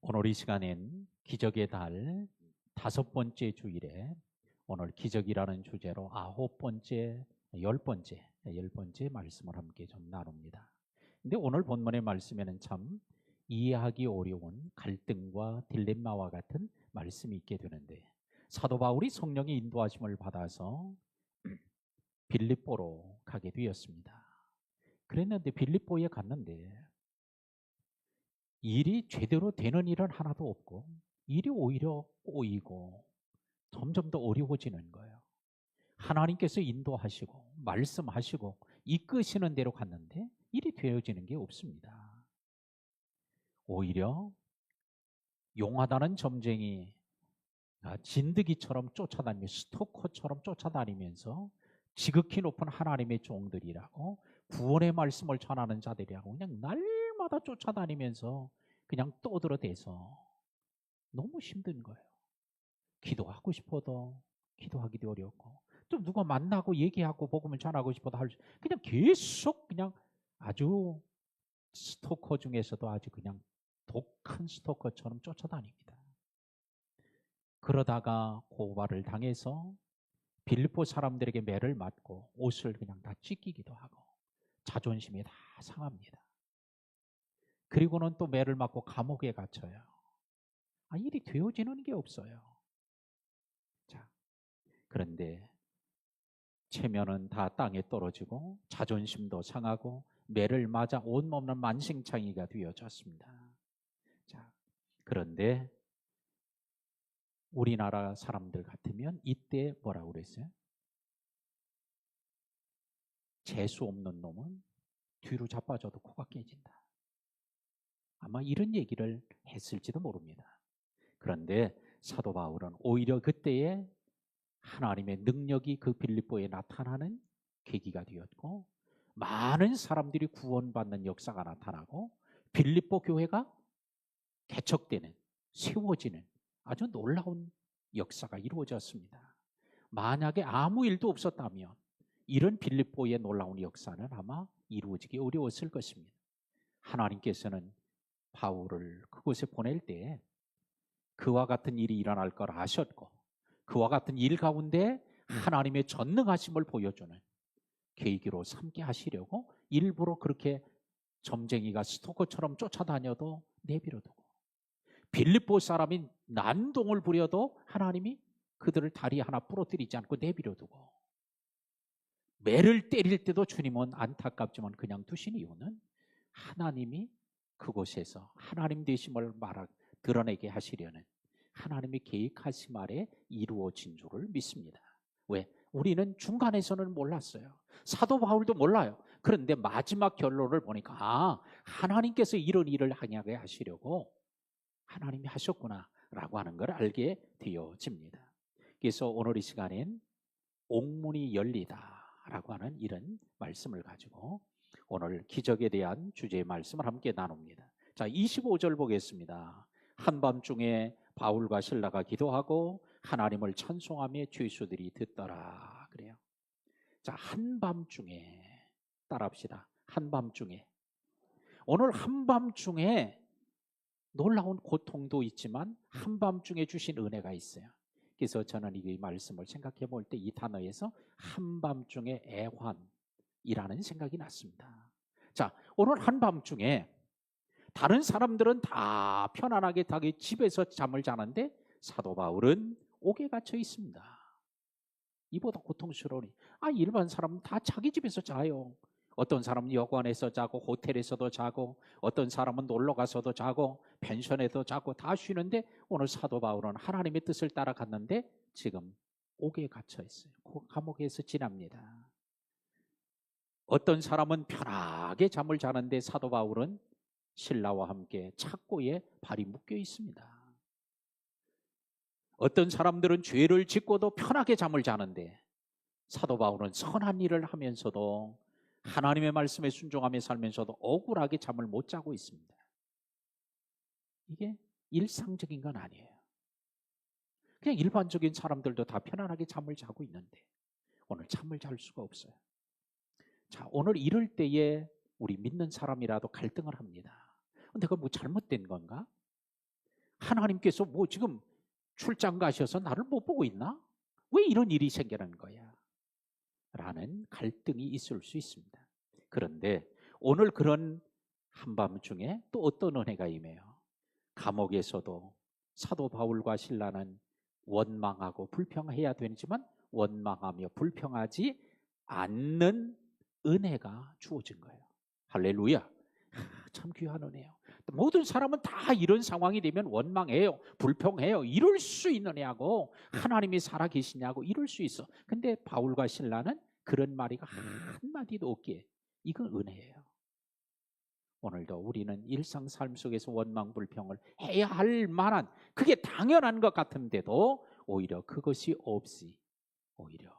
오늘 이 시간엔 기적의 달 5번째 주일에 오늘 기적이라는 주제로 9번째, 10번째 말씀을 함께 좀 나눕니다. 근데 오늘 본문의 말씀에는 참 이해하기 어려운 갈등과 딜레마와 같은 말씀이 있게 되는데, 사도 바울이 성령의 인도하심을 받아서 빌립보로 가게 되었습니다. 그랬는데 빌립보에 갔는데 일이 제대로 되는 일은 하나도 없고 일이 오히려 꼬이고 점점 더 어려워지는 거예요. 하나님께서 인도하시고 말씀하시고 이끄시는 대로 갔는데 일이 되어지는 게 없습니다. 오히려 용하다는 점쟁이 진드기처럼 쫓아다니며 스토커처럼 쫓아다니면서 지극히 높은 하나님의 종들이라고 구원의 말씀을 전하는 자들이라고 그냥 날마다 쫓아다니면서 그냥 떠들어대서 너무 힘든 거예요. 기도하고 싶어도 기도하기도 어렵고, 좀 누가 만나고 얘기하고 복음을 전하고 싶어도 그냥 계속 그냥 아주 스토커 중에서도 아주 그냥 독한 스토커처럼 쫓아다닙니다. 그러다가 고발을 당해서 빌립보 사람들에게 매를 맞고 옷을 그냥 다 찢기기도 하고 자존심이 다 상합니다. 그리고는 또 매를 맞고 감옥에 갇혀요. 일이 되어지는 게 없어요. 자, 그런데 체면은 다 땅에 떨어지고 자존심도 상하고 매를 맞아 온몸은 만신창이가 되어졌습니다. 자, 그런데 우리나라 사람들 같으면 이때 뭐라고 그랬어요? 재수 없는 놈은 뒤로 자빠져도 코가 깨진다. 아마 이런 얘기를 했을지도 모릅니다. 그런데 사도 바울은 오히려 그때에 하나님의 능력이 그 빌립보에 나타나는 계기가 되었고, 많은 사람들이 구원받는 역사가 나타나고 빌립보 교회가 개척되는, 세워지는 아주 놀라운 역사가 이루어졌습니다. 만약에 아무 일도 없었다면 이런 빌립보의 놀라운 역사는 아마 이루어지기 어려웠을 것입니다. 하나님께서는 바울을 그곳에 보낼 때 그와 같은 일이 일어날 걸 아셨고, 그와 같은 일 가운데 하나님의 전능하심을 보여주는 계기로 삼게 하시려고 일부러 그렇게 점쟁이가 스토커처럼 쫓아다녀도 내버려두고, 빌립보 사람이 난동을 부려도 하나님이 그들을 다리 하나 부러뜨리지 않고 내버려두고, 매를 때릴 때도 주님은 안타깝지만 그냥 두신 이유는 하나님이 그곳에서 하나님 되심을 드러내게 하시려는 하나님의 계획하심 아래 이루어진 줄을 믿습니다. 왜? 우리는 중간에서는 몰랐어요. 사도 바울도 몰라요. 그런데 마지막 결론을 보니까 하나님께서 이런 일을 하게 하시려고 하나님이 하셨구나 라고 하는 걸 알게 되어집니다. 그래서 오늘 이 시간엔 옥문이 열리다 라고 하는 이런 말씀을 가지고 오늘 기적에 대한 주제의 말씀을 함께 나눕니다. 자, 25절 보겠습니다. 한밤중에 바울과 실라가 기도하고 하나님을 찬송하며 죄수들이 듣더라 그래요. 자, 한밤중에 따라합시다. 한밤중에. 오늘 한밤중에 놀라운 고통도 있지만 한밤중에 주신 은혜가 있어요. 그래서 저는 이 말씀을 생각해 볼 때 이 단어에서 한밤중에 애환이라는 생각이 났습니다. 자, 오늘 한밤중에 다른 사람들은 다 편안하게 자기 집에서 잠을 자는데 사도 바울은 옥에 갇혀 있습니다. 이보다 고통스러우니 일반 사람은 다 자기 집에서 자요. 어떤 사람은 여관에서 자고 호텔에서도 자고 어떤 사람은 놀러 가서도 자고 펜션에도 자고 다 쉬는데 오늘 사도 바울은 하나님의 뜻을 따라 갔는데 지금 옥에 갇혀 있어요. 감옥에서 지납니다. 어떤 사람은 편하게 잠을 자는데 사도 바울은 신라와 함께 착고에 발이 묶여 있습니다. 어떤 사람들은 죄를 짓고도 편하게 잠을 자는데 사도 바울은 선한 일을 하면서도 하나님의 말씀에 순종하며 살면서도 억울하게 잠을 못 자고 있습니다. 이게 일상적인 건 아니에요. 그냥 일반적인 사람들도 다 편안하게 잠을 자고 있는데 오늘 잠을 잘 수가 없어요. 자, 오늘 이럴 때에 우리 믿는 사람이라도 갈등을 합니다. 내가 뭐 잘못된 건가? 하나님께서 뭐 지금 출장 가셔서 나를 못 보고 있나? 왜 이런 일이 생기는 거야? 라는 갈등이 있을 수 있습니다. 그런데 오늘 그런 한밤중에 또 어떤 은혜가 임해요? 감옥에서도 사도 바울과 실라는 원망하고 불평해야 되지만 원망하며 불평하지 않는 은혜가 주어진 거예요. 할렐루야. 참 귀한 은혜예요. 모든 사람은 다 이런 상황이 되면 원망해요, 불평해요. 이럴 수 있느냐고, 하나님이 살아계시냐고 이럴 수 있어. 근데 바울과 실라는 그런 말이가 한마디도 없기에 이건 은혜예요. 오늘도 우리는 일상 삶 속에서 원망 불평을 해야 할 만한, 그게 당연한 것 같은데도 오히려 그것이 없이 오히려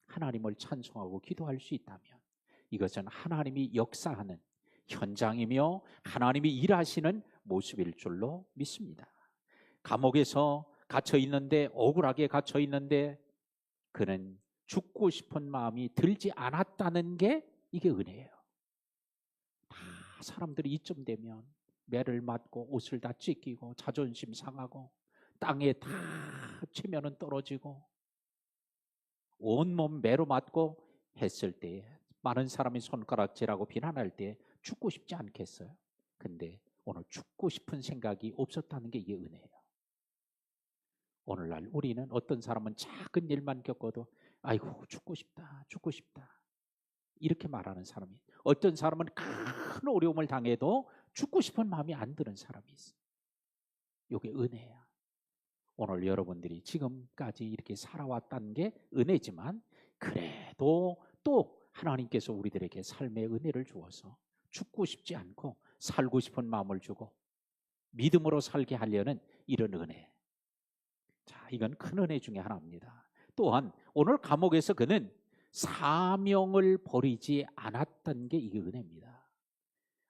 하나님을 찬송하고 기도할 수 있다면 이것은 하나님이 역사하는 현장이며 하나님이 일하시는 모습일 줄로 믿습니다. 감옥에서 갇혀 있는데, 억울하게 갇혀 있는데 그는 죽고 싶은 마음이 들지 않았다는 게 이게 은혜예요. 다 사람들이 이쯤 되면 매를 맞고 옷을 다 찢기고 자존심 상하고 땅에 다 치면은 떨어지고 온몸 매로 맞고 했을 때에 많은 사람이 손가락질하고 비난할 때 죽고 싶지 않겠어요? 근데 오늘 죽고 싶은 생각이 없었다는 게 이게 은혜예요. 오늘날 우리는 어떤 사람은 작은 일만 겪어도 아이고 죽고 싶다, 죽고 싶다 이렇게 말하는 사람이, 어떤 사람은 큰 어려움을 당해도 죽고 싶은 마음이 안 드는 사람이 있어요. 이게 은혜야. 오늘 여러분들이 지금까지 이렇게 살아왔다는 게 은혜지만 그래도 또 하나님께서 우리들에게 삶의 은혜를 주어서 죽고 싶지 않고 살고 싶은 마음을 주고 믿음으로 살게 하려는 이런 은혜. 자, 이건 큰 은혜 중에 하나입니다. 또한 오늘 감옥에서 그는 사명을 버리지 않았던 게 이게 은혜입니다.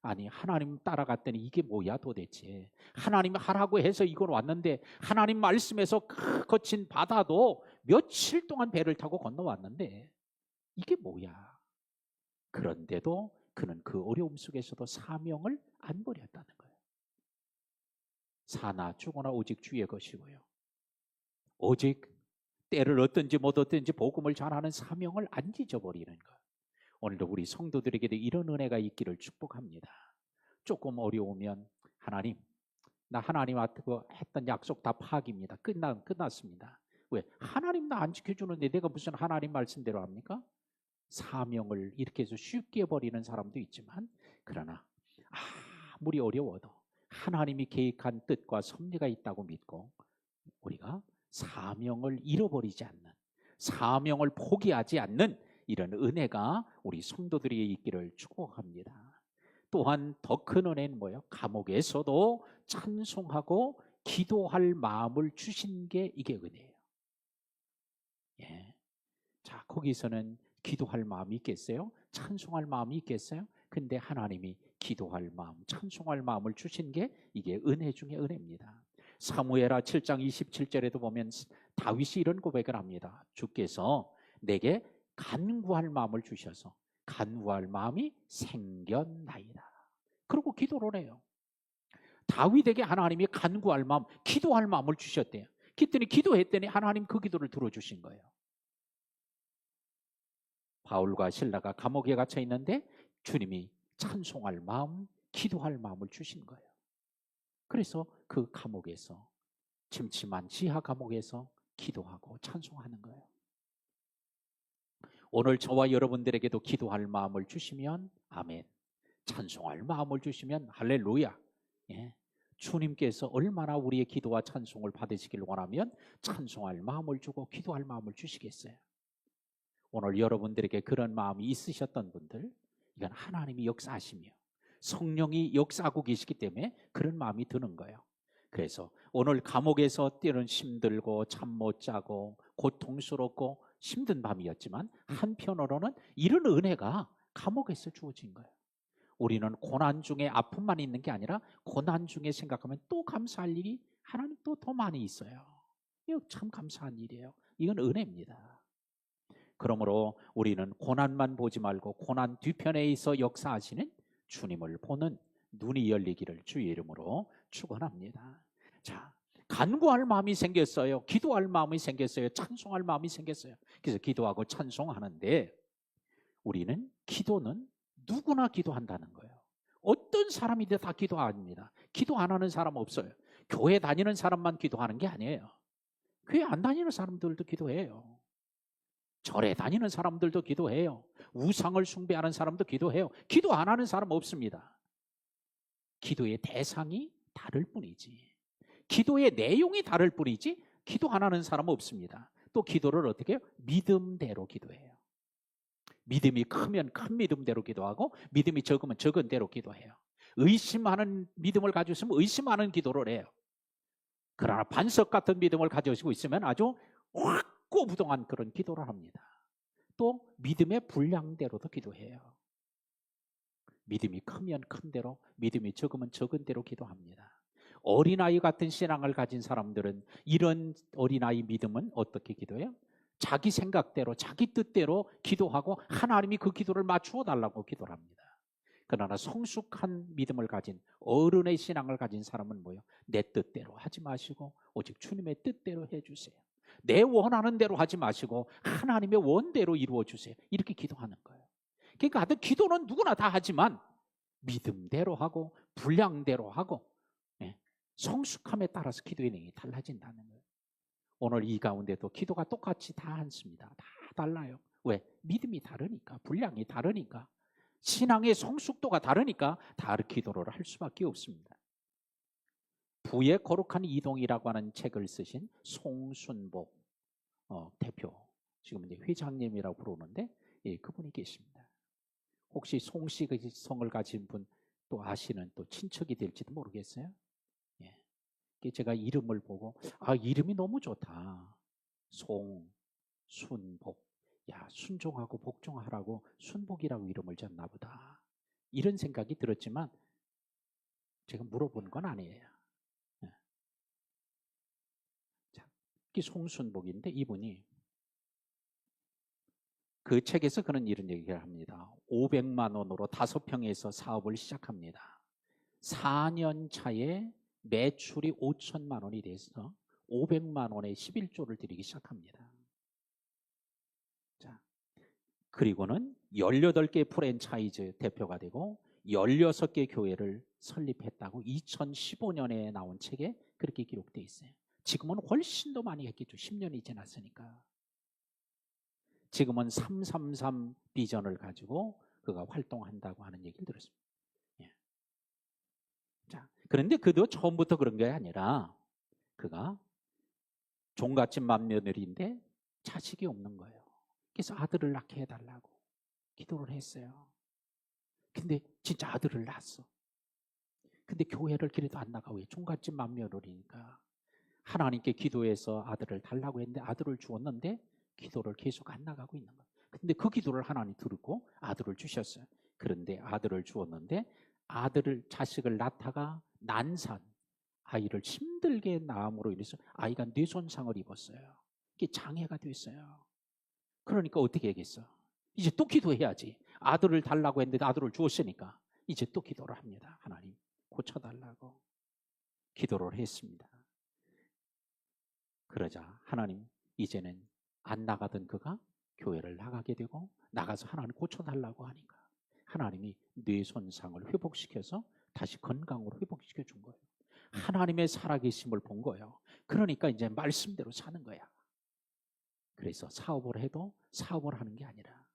아니, 하나님 따라갔더니 이게 뭐야 도대체. 하나님 하라고 해서 이걸 왔는데 하나님 말씀에서 거친 바다도 며칠 동안 배를 타고 건너왔는데 이게 뭐야. 그런데도 그는 그 어려움 속에서도 사명을 안 버렸다는 거예요. 사나 죽으나 오직 주의 것이고요. 오직 때를 얻든지 못 얻든지 복음을 전하는 사명을 안 잊어버리는 것. 오늘도 우리 성도들에게도 이런 은혜가 있기를 축복합니다. 조금 어려우면 하나님, 나 하나님한테 했던 약속 다 파기입니다. 끝났습니다. 왜? 하나님 나 안 지켜주는데 내가 무슨 하나님 말씀대로 합니까? 사명을 이렇게 해서 쉽게 버리는 사람도 있지만, 그러나 아무리 어려워도 하나님이 계획한 뜻과 섭리가 있다고 믿고 우리가 사명을 잃어버리지 않는, 사명을 포기하지 않는 이런 은혜가 우리 성도들에게 있기를 축복합니다. 또한 더 큰 은혜는 뭐예요? 감옥에서도 찬송하고 기도할 마음을 주신 게 이게 은혜예요. 예. 자, 거기서는 기도할 마음이 있겠어요? 찬송할 마음이 있겠어요? 근데 하나님이 기도할 마음, 찬송할 마음을 주신 게 이게 은혜 중에 은혜입니다. 사무엘하 7장 27절에도 보면 다윗이 이런 고백을 합니다. 주께서 내게 간구할 마음을 주셔서 간구할 마음이 생겼나이다. 그리고 기도를 해요. 다윗에게 하나님이 간구할 마음, 기도할 마음을 주셨대요. 그랬더니 기도했더니 하나님 그 기도를 들어주신 거예요. 바울과 실라가 감옥에 갇혀 있는데 주님이 찬송할 마음, 기도할 마음을 주신 거예요. 그래서 그 감옥에서, 침침한 지하 감옥에서 기도하고 찬송하는 거예요. 오늘 저와 여러분들에게도 기도할 마음을 주시면 아멘, 찬송할 마음을 주시면 할렐루야. 예. 주님께서 얼마나 우리의 기도와 찬송을 받으시길 원하면 찬송할 마음을 주고 기도할 마음을 주시겠어요. 오늘 여러분들에게 그런 마음이 있으셨던 분들, 이건 하나님이 역사하시며 성령이 역사하고 계시기 때문에 그런 마음이 드는 거예요. 그래서 오늘 감옥에서 때는 힘들고 잠 못 자고 고통스럽고 힘든 밤이었지만 한편으로는 이런 은혜가 감옥에서 주어진 거예요. 우리는 고난 중에 아픔만 있는 게 아니라 고난 중에 생각하면 또 감사할 일이 하나님 또 더 많이 있어요. 이거 참 감사한 일이에요. 이건 은혜입니다. 그러므로 우리는 고난만 보지 말고 고난 뒤편에 있어 역사하시는 주님을 보는 눈이 열리기를 주의 이름으로 축원합니다. 자, 간구할 마음이 생겼어요. 기도할 마음이 생겼어요. 찬송할 마음이 생겼어요. 그래서 기도하고 찬송하는데 우리는 기도는 누구나 기도한다는 거예요. 어떤 사람이든 다 기도합니다. 기도 안 하는 사람 없어요. 교회 다니는 사람만 기도하는 게 아니에요. 교회 안 다니는 사람들도 기도해요. 절에 다니는 사람들도 기도해요. 우상을 숭배하는 사람도 기도해요. 기도 안 하는 사람 없습니다. 기도의 대상이 다를 뿐이지. 기도의 내용이 다를 뿐이지 기도 안 하는 사람은 없습니다. 또 기도를 어떻게 해요? 믿음대로 기도해요. 믿음이 크면 큰 믿음대로 기도하고 믿음이 적으면 적은 대로 기도해요. 의심하는 믿음을 가지고 있으면 의심하는 기도를 해요. 그러나 반석 같은 믿음을 가지고 있으면 아주 확고부동한 그런 기도를 합니다. 또 믿음의 분량대로도 기도해요. 믿음이 크면 큰 대로, 믿음이 적으면 적은 대로 기도합니다. 어린아이 같은 신앙을 가진 사람들은 이런 어린아이 믿음은 어떻게 기도해요? 자기 생각대로, 자기 뜻대로 기도하고 하나님이 그 기도를 맞추어 달라고 기도를 합니다. 그러나 성숙한 믿음을 가진 어른의 신앙을 가진 사람은 뭐예요? 내 뜻대로 하지 마시고 오직 주님의 뜻대로 해주세요. 내 원하는 대로 하지 마시고 하나님의 원대로 이루어 주세요. 이렇게 기도하는 거예요. 그러니까 하여튼 기도는 누구나 다 하지만 믿음대로 하고 분량대로 하고 성숙함에 따라서 기도의 내용이 달라진다는 거예요. 오늘 이 가운데도 기도가 똑같이 다 않습니다. 다 달라요. 왜? 믿음이 다르니까, 분량이 다르니까, 신앙의 성숙도가 다르니까 다른 기도를 할 수밖에 없습니다. 부의 거룩한 이동이라고 하는 책을 쓰신 송순복 대표, 지금 이제 회장님이라고 부르는데 그분이 계십니다. 혹시 송씨 성을 가진 분 또 아시는 또 친척이 될지도 모르겠어요. 제가 이름을 보고 이름이 너무 좋다. 송순복. 야, 순종하고 복종하라고 순복이라고 이름을 졌나 보다. 이런 생각이 들었지만 제가 물어본 건 아니에요. 자, 이 송순복인데 이분이 그 책에서 그런 이런 얘기를 합니다. 500만 원으로 5평에서 사업을 시작합니다. 4년 차에 매출이 5천만 원이 돼서 500만 원에 11조를 들이기 시작합니다. 자, 그리고는 18개 프랜차이즈 대표가 되고 16개 교회를 설립했다고 2015년에 나온 책에 그렇게 기록되어 있어요. 지금은 훨씬 더 많이 했겠죠. 10년이 지났으니까. 지금은 333 비전을 가지고 그가 활동한다고 하는 얘기를 들었습니다. 자, 그런데 그도 처음부터 그런 게 아니라 그가 종갓집 맏며느리인데 자식이 없는 거예요. 그래서 아들을 낳게 해달라고 기도를 했어요. 근데 진짜 아들을 낳았어. 근데 교회를 그래도 안 나가. 왜? 종갓집 맏며느리니까. 하나님께 기도해서 아들을 달라고 했는데 아들을 주었는데 기도를 계속 안 나가고 있는 거예요. 근데 그 기도를 하나님 들었고 아들을 주셨어요. 그런데 아들을 주었는데 자식을 낳다가 난산, 아이를 힘들게 낳음으로 인해서 아이가 뇌손상을 입었어요. 이게 장애가 됐어요. 그러니까 어떻게 하겠어? 이제 또 기도해야지. 아들을 달라고 했는데 아들을 주었으니까 이제 또 기도를 합니다. 하나님 고쳐달라고 기도를 했습니다. 그러자 하나님 이제는 안 나가던 그가 교회를 나가게 되고 나가서 하나님 고쳐달라고 하니까 하나님이 뇌 손상을 회복시켜서 다시 건강으로 회복시켜 준 거예요. 하나님의 살아계심을 본 거예요. 그러니까 이제 말씀대로 사는 거야. 그래서 사업을 해도 사업을 하는 게 아니라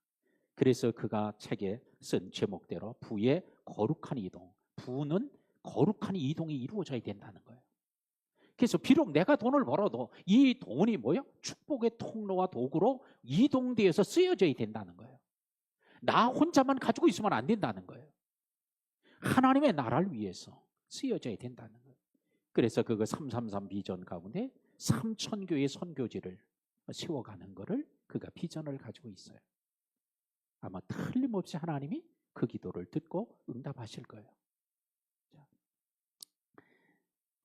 그래서 그가 책에 쓴 제목대로 부의 거룩한 이동. 부는 거룩한 이동이 이루어져야 된다는 거예요. 그래서 비록 내가 돈을 벌어도 이 돈이 뭐예요? 축복의 통로와 도구로 이동되어서 쓰여져야 된다는 거예요. 나 혼자만 가지고 있으면 안 된다는 거예요. 하나님의 나라를 위해서 쓰여져야 된다는 거예요. 그래서 그거 333 비전 가운데 3,000교의 선교지를 세워가는 거를 그가 비전을 가지고 있어요. 아마 틀림없이 하나님이 그 기도를 듣고 응답하실 거예요.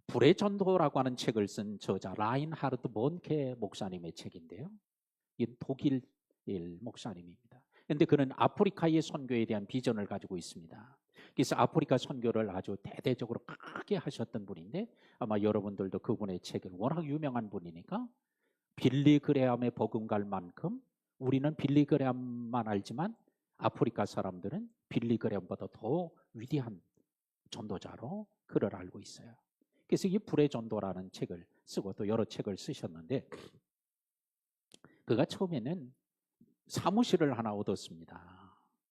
불의 전도라고 하는 책을 쓴 저자 라인하르트 본케 목사님의 책인데요. 이 독일 목사님입니다. 그런데 그는 아프리카의 선교에 대한 비전을 가지고 있습니다. 그래서 아프리카 선교를 아주 대대적으로 크게 하셨던 분인데 아마 여러분들도 그분의 책을 워낙 유명한 분이니까 빌리 그레함의 복음 갈 만큼 우리는 빌리 그레함만 알지만 아프리카 사람들은 빌리 그레함보다 더 위대한 전도자로 그를 알고 있어요. 그래서 이 불의 전도라는 책을 쓰고 또 여러 책을 쓰셨는데 그가 처음에는 사무실을 하나 얻었습니다.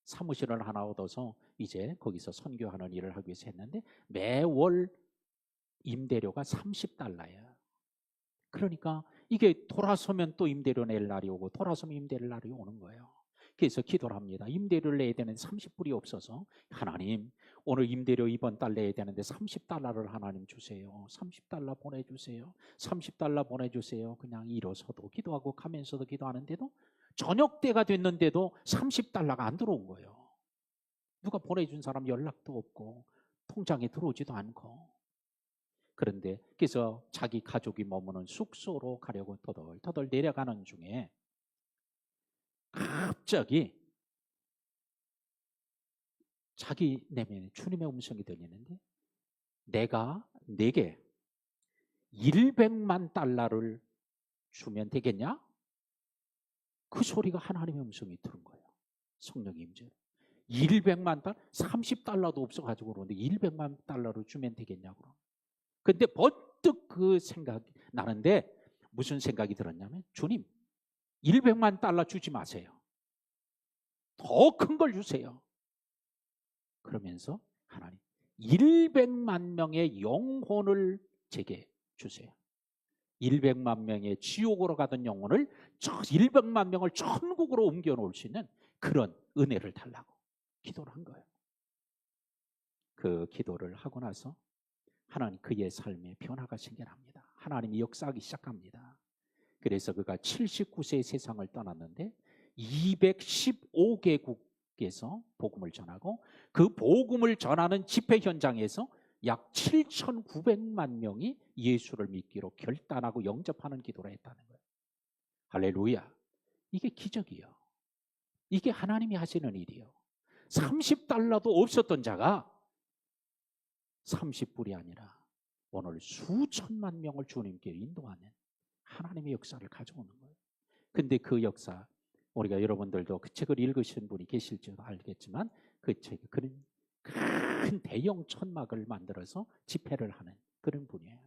사무실을 하나 얻어서 이제 거기서 선교하는 일을 하기 위해서 했는데 매월 임대료가 $30예요. 그러니까 이게 돌아서면 또 임대료 낼 날이 오고 돌아서면 임대료 날이 오는 거예요. 그래서 기도를 합니다. 임대료를 내야 되는데 30불이 없어서 하나님 오늘 임대료 이번 달 내야 되는데 $30를 하나님 주세요. $30 보내주세요. $30 보내주세요. 그냥 일어서도 기도하고 가면서도 기도하는데도 저녁 때가 됐는데도 $30가 안 들어온 거예요. 누가 보내준 사람 연락도 없고 통장에 들어오지도 않고. 그런데 그래서 자기 가족이 머무는 숙소로 가려고 터덜터덜 내려가는 중에 갑자기 자기 내면에 주님의 음성이 들리는데 내가 내게 $100만 주면 되겠냐? 그 소리가 하나님의 음성이 들은 거예요. 성령의 임재로. $100만, $30도 없어가지고 그러는데 $100만 주면 되겠냐고. 근데 번뜩 그 생각이 나는데 무슨 생각이 들었냐면 주님 $100만 주지 마세요. 더 큰 걸 주세요. 그러면서 하나님 100만 명의 영혼을 제게 주세요. 100만 명의 지옥으로 가던 영혼을 100만 명을 천국으로 옮겨 놓을 수 있는 그런 은혜를 달라고 기도를 한 거예요. 그 기도를 하고 나서 하나님 그의 삶에 변화가 생겨납니다. 하나님이 역사하기 시작합니다. 그래서 그가 79세에 세상을 떠났는데 215개국에서 복음을 전하고 그 복음을 전하는 집회 현장에서 약 7,900만 명이 예수를 믿기로 결단하고 영접하는 기도를 했다는 거예요. 할렐루야. 이게 기적이에요. 이게 하나님이 하시는 일이에요. $30도 없었던 자가 30불이 아니라 오늘 수천만 명을 주님께 인도하는 하나님의 역사를 가져오는 거예요. 근데 그 역사 우리가 여러분들도 그 책을 읽으신 분이 계실지도 알겠지만 그 책이 그런 큰 대형 천막을 만들어서 집회를 하는 그런 분이에요.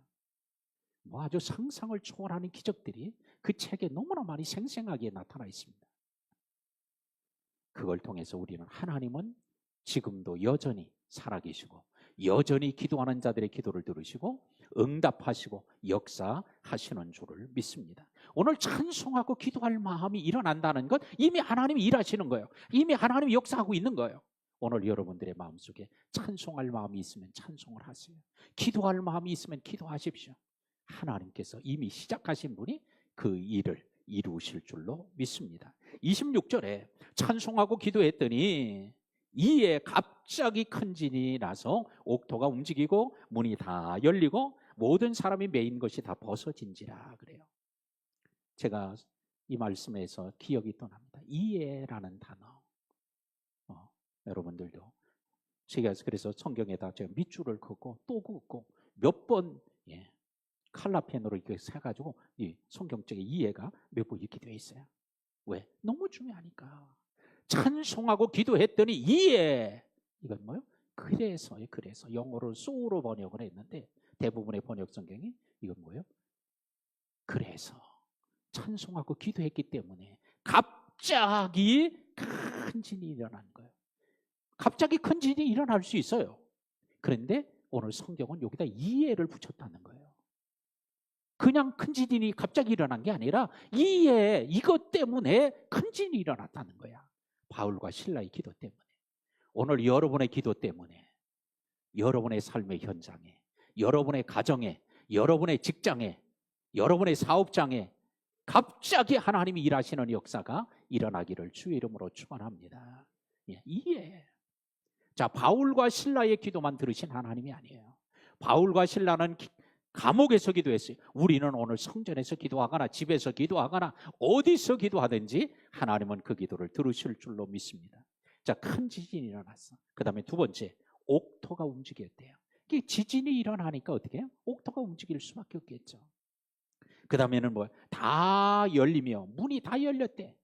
뭐 아주 상상을 초월하는 기적들이 그 책에 너무나 많이 생생하게 나타나 있습니다. 그걸 통해서 우리는 하나님은 지금도 여전히 살아계시고 여전히 기도하는 자들의 기도를 들으시고 응답하시고 역사하시는 줄을 믿습니다. 오늘 찬송하고 기도할 마음이 일어난다는 것 이미 하나님이 일하시는 거예요. 이미 하나님이 역사하고 있는 거예요. 오늘 여러분들의 마음속에 찬송할 마음이 있으면 찬송을 하세요. 기도할 마음이 있으면 기도하십시오. 하나님께서 이미 시작하신 분이 그 일을 이루실 줄로 믿습니다. 26절에 찬송하고 기도했더니 이에 갑자기 큰 진이 나서 옥토가 움직이고 문이 다 열리고 모든 사람이 매인 것이 다 벗어진지라 그래요. 제가 이 말씀에서 기억이 또 납니다. 이에라는 단어. 여러분들도 제가 그래서 성경에다 제가 밑줄을 긋고 또 긋고 몇 번 칼라펜으로 이렇게 세가지고 이 성경책에 이해가 몇 번 이렇게 되어 있어요. 왜? 너무 중요하니까. 찬송하고 기도했더니 이해. 이건 뭐요? 그래서 영어로 so로 번역을 했는데 대부분의 번역 성경이 이건 뭐예요? 그래서 찬송하고 기도했기 때문에 갑자기 큰 진이 일어난 거예요. 갑자기 큰 진이 일어날 수 있어요. 그런데 오늘 성경은 여기다 이해를 붙였다는 거예요. 그냥 큰 진이 갑자기 일어난 게 아니라 이것 때문에 큰 진이 일어났다는 거야. 바울과 실라의 기도 때문에. 오늘 여러분의 기도 때문에 여러분의 삶의 현장에, 여러분의 가정에, 여러분의 직장에, 여러분의 사업장에 갑자기 하나님이 일하시는 역사가 일어나기를 주의 이름으로 축원합니다. 이해. 자, 바울과 실라의 기도만 들으신 하나님이 아니에요. 바울과 실라는 감옥에서 기도했어요. 우리는 오늘 성전에서 기도하거나 집에서 기도하거나 어디서 기도하든지 하나님은 그 기도를 들으실 줄로 믿습니다. 자, 큰 지진이 일어났어. 그 다음에 두 번째, 옥토가 움직였대요. 이게 지진이 일어나니까 어떻게 해요? 옥토가 움직일 수밖에 없겠죠. 그 다음에는 뭐 다 열리며 문이 다 열렸대.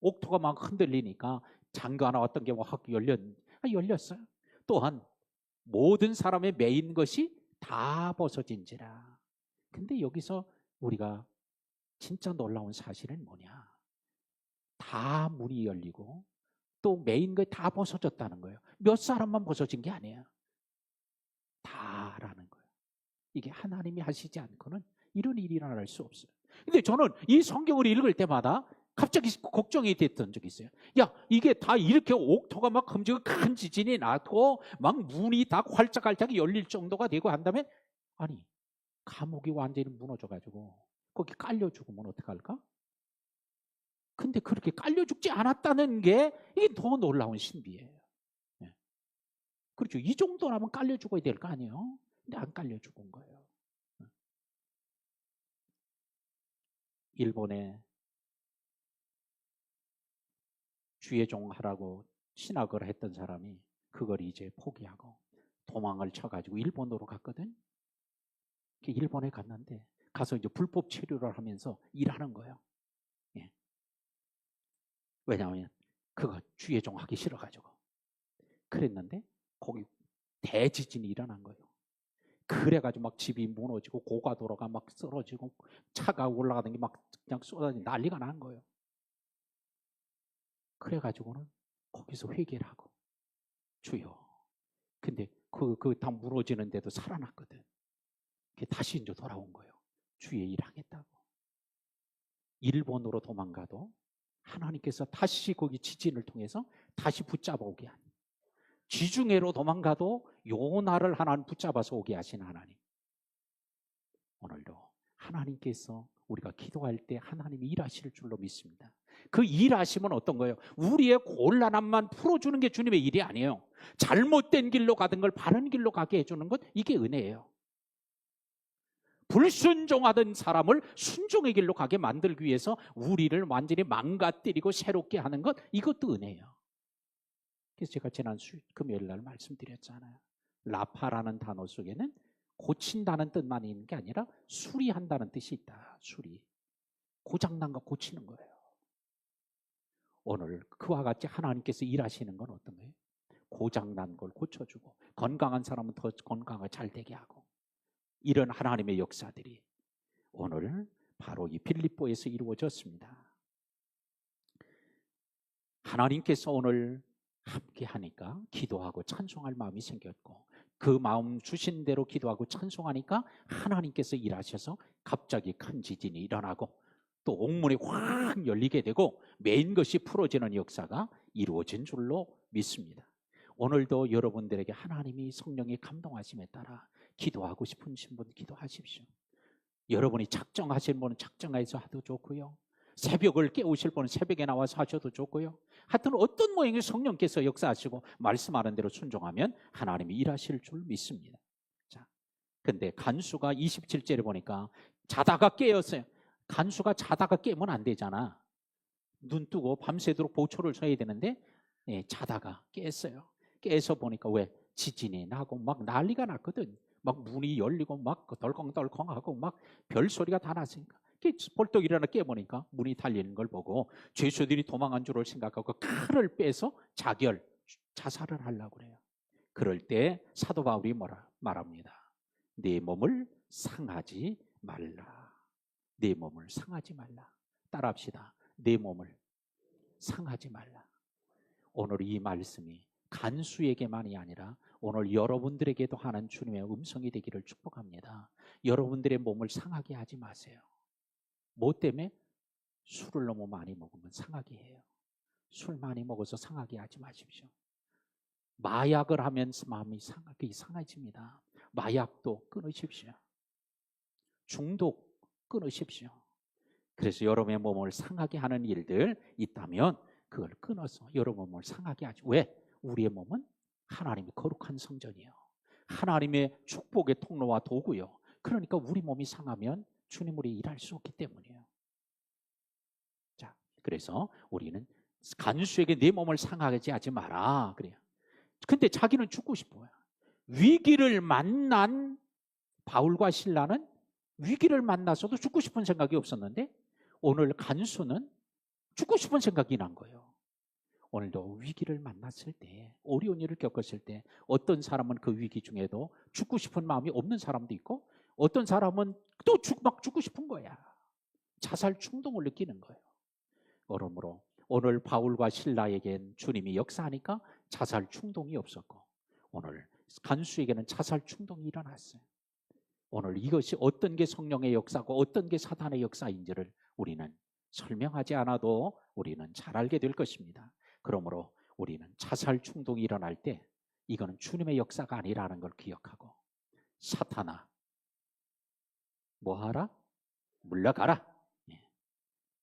옥토가 막 흔들리니까 잠가 나왔던 게 확 열렸어요. 또한 모든 사람의 매인 것이 다 벗어진지라. 근데 여기서 우리가 진짜 놀라운 사실은 뭐냐? 다 문이 열리고 또 매인 거 다 벗어졌다는 거예요. 몇 사람만 벗어진 게 아니에요. 다라는 거예요. 이게 하나님이 하시지 않고는 이런 일이 일어날 수 없어요. 근데 저는 이 성경을 읽을 때마다 갑자기 걱정이 됐던 적이 있어요. 야, 이게 다 이렇게 옥토가 막 큼지막 큰 지진이 나고 막 문이 다 활짝활짝 열릴 정도가 되고 한다면, 아니 감옥이 완전히 무너져가지고 거기 깔려 죽으면 어떡할까? 근데 그렇게 깔려 죽지 않았다는 게 이게 더 놀라운 신비예요. 네. 그렇죠. 이 정도라면 깔려 죽어야 될 거 아니에요? 근데 안 깔려 죽은 거예요. 일본에 주의 종하라고 신학을 했던 사람이 그걸 이제 포기하고 도망을 쳐가지고 일본으로 갔거든. 일본에 갔는데 가서 이제 불법 체류를 하면서 일하는 거예요. 예. 왜냐하면 그거 주의 종 하기 싫어가지고 그랬는데 거기 대지진이 일어난 거예요. 그래가지고 막 집이 무너지고 고가도로가 막 쓰러지고 차가 올라가던 게 막 그냥 쏟아지고 난리가 난 거예요. 그래가지고는 거기서 회개를 하고 주여. 근데 그 다 무너지는데도 살아났거든. 다시 이제 돌아온 거예요. 주의 일 하겠다고. 일본으로 도망가도 하나님께서 다시 거기 지진을 통해서 다시 붙잡아 오게 하는. 지중해로 도망가도 요나를 하나님 붙잡아서 오게 하신 하나님. 오늘도 하나님께서 우리가 기도할 때 하나님이 일하실 줄로 믿습니다. 그 일하심은 어떤 거예요? 우리의 곤란함만 풀어주는 게 주님의 일이 아니에요. 잘못된 길로 가던 걸 바른 길로 가게 해주는 것, 이게 은혜예요. 불순종하던 사람을 순종의 길로 가게 만들기 위해서 우리를 완전히 망가뜨리고 새롭게 하는 것, 이것도 은혜예요. 그래서 제가 지난 금요일 날 말씀드렸잖아요. 라파라는 단어 속에는 고친다는 뜻만 있는 게 아니라 수리한다는 뜻이 있다. 수리. 고장난 거 고치는 거예요. 오늘 그와 같이 하나님께서 일하시는 건 어떤 거예요? 고장난 걸 고쳐주고 건강한 사람은 더 건강하게 잘 되게 하고, 이런 하나님의 역사들이 오늘 바로 이 빌립보에서 이루어졌습니다. 하나님께서 오늘 함께 하니까 기도하고 찬송할 마음이 생겼고, 그 마음 주신 대로 기도하고 찬송하니까 하나님께서 일하셔서 갑자기 큰 지진이 일어나고 또 옥문이 확 열리게 되고 메인 것이 풀어지는 역사가 이루어진 줄로 믿습니다. 오늘도 여러분들에게 하나님이 성령의 감동하심에 따라 기도하고 싶으신 분 기도하십시오. 여러분이 작정하실 분은 작정해서 하도 좋고요. 새벽을 깨우실 분은 새벽에 나와서 하셔도 좋고요. 하여튼 어떤 모양의 성령께서 역사하시고 말씀하는 대로 순종하면 하나님이 일하실 줄 믿습니다. 자, 근데 간수가 27절에 보니까 자다가 깨었어요. 간수가 자다가 깨면 안 되잖아. 눈 뜨고 밤새도록 보초를 서야 되는데 자다가 깼어요. 깨서 보니까 왜 지진이 나고 막 난리가 났거든. 막 문이 열리고 막 덜컹덜컹하고 막 별소리가 다 났으니까 벌떡 일어나 깨보니까 문이 달리는 걸 보고 죄수들이 도망한 줄을 생각하고 칼을 빼서 자살을 하려고 그래요. 그럴 때 사도 바울이 말합니다. 내 몸을 상하지 말라. 내 몸을 상하지 말라. 따라합시다. 내 몸을 상하지 말라. 오늘 이 말씀이 간수에게만이 아니라 오늘 여러분들에게도 하는 주님의 음성이 되기를 축복합니다. 여러분들의 몸을 상하게 하지 마세요. 뭐 때문에? 술을 너무 많이 먹으면 상하게 해요. 술 많이 먹어서 상하게 하지 마십시오. 마약을 하면 마음이 상해집니다. 마약도 끊으십시오. 중독 끊으십시오. 그래서 여러분의 몸을 상하게 하는 일들 있다면 그걸 끊어서 여러분 몸을 상하게 하죠. 왜? 우리의 몸은 하나님의 거룩한 성전이에요. 하나님의 축복의 통로와 도구요. 그러니까 우리 몸이 상하면 주님 우리 일할 수 없기 때문이에요. 자, 그래서 우리는 간수에게 내 몸을 상하게 하지 마라 그래요. 근데 자기는 죽고 싶어요. 위기를 만난 바울과 실라는 위기를 만나서도 죽고 싶은 생각이 없었는데 오늘 간수는 죽고 싶은 생각이 난 거예요. 오늘도 위기를 만났을 때, 어려운 일을 겪었을 때 어떤 사람은 그 위기 중에도 죽고 싶은 마음이 없는 사람도 있고 어떤 사람은 또 막 죽고 싶은 거야. 자살 충동을 느끼는 거예요. 그러므로 오늘 바울과 실라에겐 주님이 역사하니까 자살 충동이 없었고 오늘 간수에게는 자살 충동이 일어났어요. 오늘 이것이 어떤 게 성령의 역사고 어떤 게 사단의 역사인지를 우리는 설명하지 않아도 우리는 잘 알게 될 것입니다. 그러므로 우리는 자살 충동이 일어날 때 이거는 주님의 역사가 아니라는 걸 기억하고 사탄아 뭐하라? 물러가라.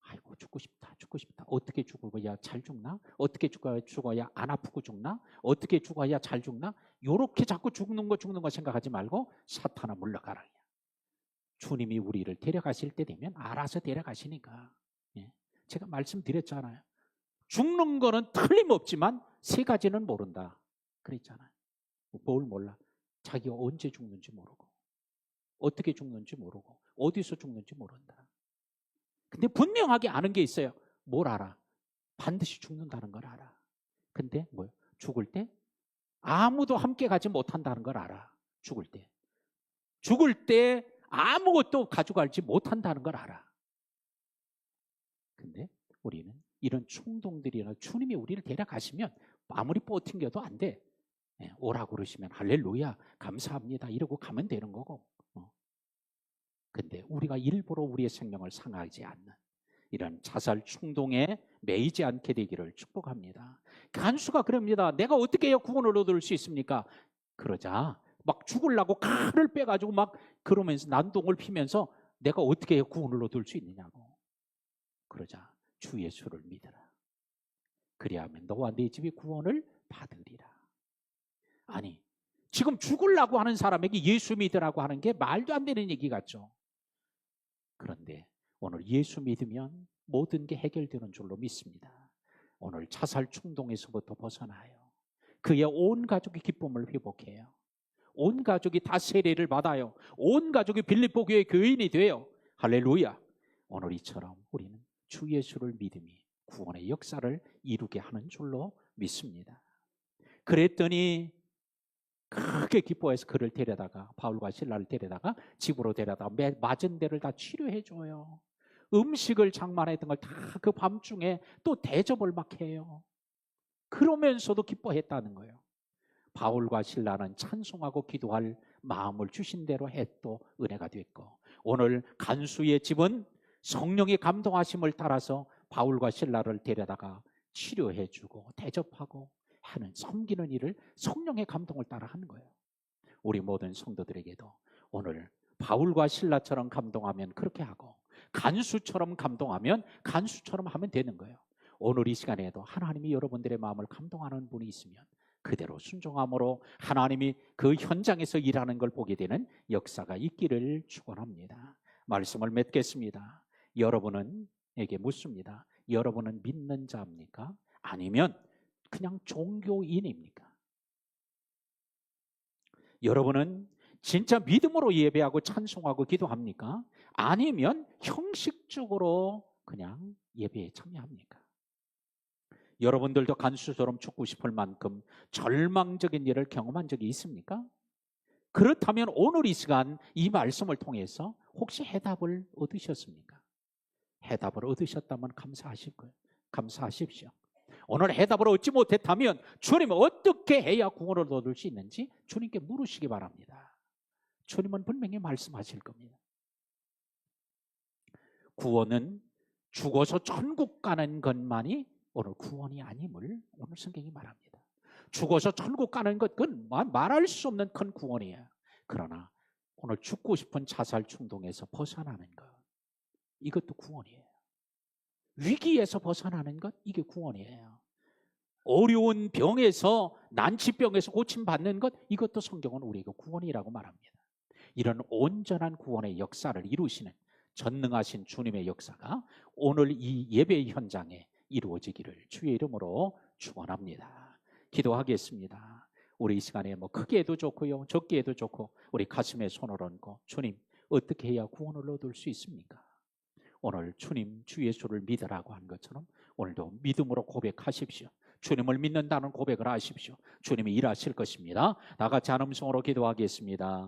아이고 죽고 싶다 죽고 싶다. 어떻게 죽어야 잘 죽나? 어떻게 죽어야 안 아프고 죽나? 어떻게 죽어야 잘 죽나? 요렇게 자꾸 죽는 거 생각하지 말고 사탄아 물러가라. 주님이 우리를 데려가실 때 되면 알아서 데려가시니까. 제가 말씀드렸잖아요. 죽는 거는 틀림없지만 세 가지는 모른다 그랬잖아요. 뭘 몰라? 자기가 언제 죽는지 모르고 어떻게 죽는지 모르고 어디서 죽는지 모른다. 근데 분명하게 아는 게 있어요. 뭘 알아? 반드시 죽는다는 걸 알아. 근데 뭐요? 죽을 때 아무도 함께 가지 못한다는 걸 알아. 죽을 때 아무것도 가져가지 못한다는 걸 알아. 근데 우리는 이런 충동들이나 주님이 우리를 데려가시면 아무리 뻗팅겨도 안 돼. 오라고 그러시면 할렐루야 감사합니다 이러고 가면 되는 거고. 근데 우리가 일부러 우리의 생명을 상하지 않는 이런 자살 충동에 매이지 않게 되기를 축복합니다. 간수가 그럽니다. 내가 어떻게 해야 구원을 얻을 수 있습니까? 그러자 막 죽으려고 칼을 빼가지고 막 그러면서 난동을 피면서 내가 어떻게 해야 구원을 얻을 수 있느냐고. 그러자 주 예수를 믿어라. 그리하면 너와 네 집이 구원을 받으리라. 아니 지금 죽으려고 하는 사람에게 예수 믿으라고 하는 게 말도 안 되는 얘기 같죠. 그런데 오늘 예수 믿으면 모든 게 해결되는 줄로 믿습니다. 오늘 자살 충동에서부터 벗어나요. 그의 온 가족이 기쁨을 회복해요. 온 가족이 다 세례를 받아요. 온 가족이 빌립보 교회 교인이 돼요. 할렐루야. 오늘 이처럼 우리는 주 예수를 믿음이 구원의 역사를 이루게 하는 줄로 믿습니다. 그랬더니 크게 기뻐해서 그를 데려다가 바울과 실라를 데려다가 집으로 데려다가 맞은 데를 다 치료해줘요. 음식을 장만했던 걸 다 그 밤중에 또 대접을 막 해요. 그러면서도 기뻐했다는 거예요. 바울과 실라는 찬송하고 기도할 마음을 주신 대로 했고 은혜가 됐고 오늘 간수의 집은 성령의 감동하심을 따라서 바울과 실라를 데려다가 치료해주고 대접하고 하는 섬기는 일을 성령의 감동을 따라 하는 거예요. 우리 모든 성도들에게도 오늘 바울과 실라처럼 감동하면 그렇게 하고 간수처럼 감동하면 간수처럼 하면 되는 거예요. 오늘 이 시간에도 하나님이 여러분들의 마음을 감동하는 분이 있으면 그대로 순종함으로 하나님이 그 현장에서 일하는 걸 보게 되는 역사가 있기를 축원합니다. 말씀을 맺겠습니다. 여러분에게 묻습니다. 여러분은 믿는 자입니까? 아니면 그냥 종교인입니까? 여러분은 진짜 믿음으로 예배하고 찬송하고 기도합니까? 아니면 형식적으로 그냥 예배에 참여합니까? 여러분들도 간수처럼 죽고 싶을 만큼 절망적인 일을 경험한 적이 있습니까? 그렇다면 오늘 이 시간 이 말씀을 통해서 혹시 해답을 얻으셨습니까? 해답을 얻으셨다면 감사하실 거예요. 감사하십시오. 오늘 해답을 얻지 못했다면 주님 어떻게 해야 구원을 얻을 수 있는지 주님께 물으시기 바랍니다. 주님은 분명히 말씀하실 겁니다. 구원은 죽어서 천국 가는 것만이 오늘 구원이 아님을 오늘 성경이 말합니다. 죽어서 천국 가는 것 그건 말할 수 없는 큰 구원이에요. 그러나 오늘 죽고 싶은 자살 충동에서 벗어나는 것 이것도 구원이에요. 위기에서 벗어나는 것 이게 구원이에요. 어려운 병에서 난치병에서 고침받는 것 이것도 성경은 우리에게 구원이라고 말합니다. 이런 온전한 구원의 역사를 이루시는 전능하신 주님의 역사가 오늘 이 예배 현장에 이루어지기를 주의 이름으로 축원합니다. 기도하겠습니다. 우리 이 시간에 뭐 크게 해도 좋고요, 적게 해도 좋고 우리 가슴에 손을 얹고 주님 어떻게 해야 구원을 얻을 수 있습니까? 오늘 주님 주 예수를 믿으라고 한 것처럼 오늘도 믿음으로 고백하십시오. 주님을 믿는다는 고백을 하십시오. 주님이 일하실 것입니다. 다 같이 한 음성으로 기도하겠습니다.